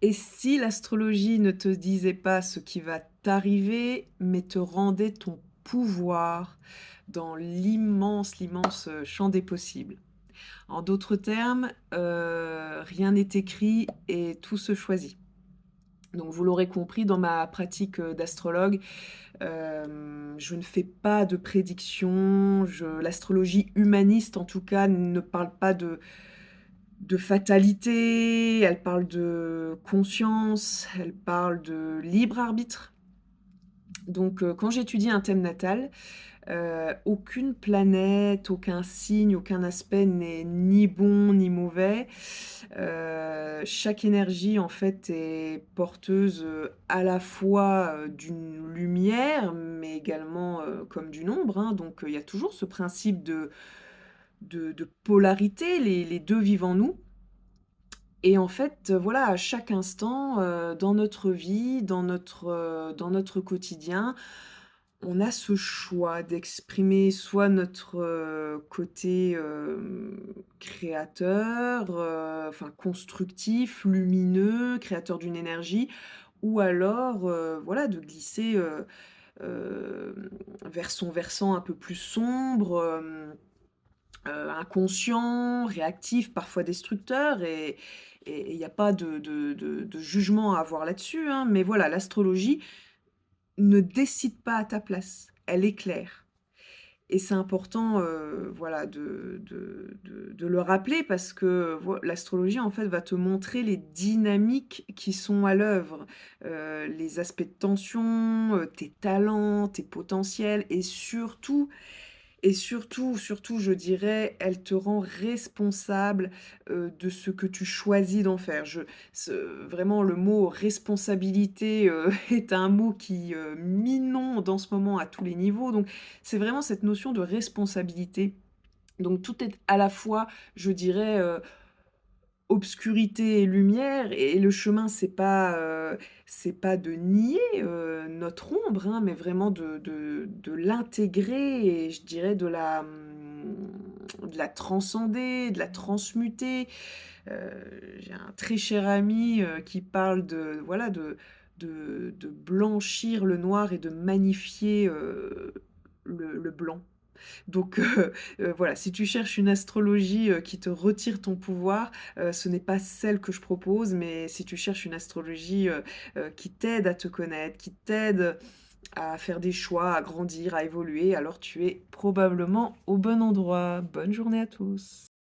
Et si l'astrologie ne te disait pas ce qui va t'arriver, mais te rendait ton pouvoir dans l'immense, champ des possibles? En d'autres termes, rien n'est écrit et tout se choisit. Donc vous l'aurez compris dans ma pratique, d'astrologue, je ne fais pas de prédictions, l'astrologie humaniste en tout cas ne parle pas de fatalité, elle parle de conscience, elle parle de libre arbitre. Donc, quand j'étudie un thème natal, aucune planète, aucun signe, aucun aspect n'est ni bon ni mauvais. Chaque énergie en fait est porteuse, à la fois, d'une lumière, mais également, comme d'une ombre, hein. Donc, il y a toujours ce principe de polarité, les 2 vivent en nous. Et en fait, voilà, à chaque instant, dans notre vie, dans notre quotidien, on a ce choix d'exprimer soit notre, côté, créateur, enfin constructif, lumineux, créateur d'une énergie ou alors, voilà, de glisser, vers son versant un peu plus sombre, inconscient, réactif, parfois destructeur et il y a pas de jugement à avoir là-dessus, hein. Mais voilà, l'astrologie ne décide pas à ta place, elle éclaire et c'est important, voilà de le rappeler parce que l'astrologie en fait va te montrer les dynamiques qui sont à l'œuvre, les aspects de tension, tes talents, tes potentiels et surtout, je dirais, elle te rend responsable, de ce que tu choisis d'en faire. Vraiment le mot responsabilité, est un mot qui, m'inonde en ce moment à tous les niveaux, donc c'est vraiment cette notion de responsabilité. Donc tout est à la fois, je dirais, obscurité et lumière et le chemin c'est pas de nier, notre ombre, hein, mais vraiment de l'intégrer et je dirais de la transcender, de la transmuter. J'ai un très cher ami, qui parle de voilà, de blanchir le noir et de magnifier, le blanc. Donc voilà, si tu cherches une astrologie, qui te retire ton pouvoir, ce n'est pas celle que je propose, mais si tu cherches une astrologie, qui t'aide à te connaître, qui t'aide à faire des choix, à grandir, à évoluer, alors tu es probablement au bon endroit. Bonne journée à tous.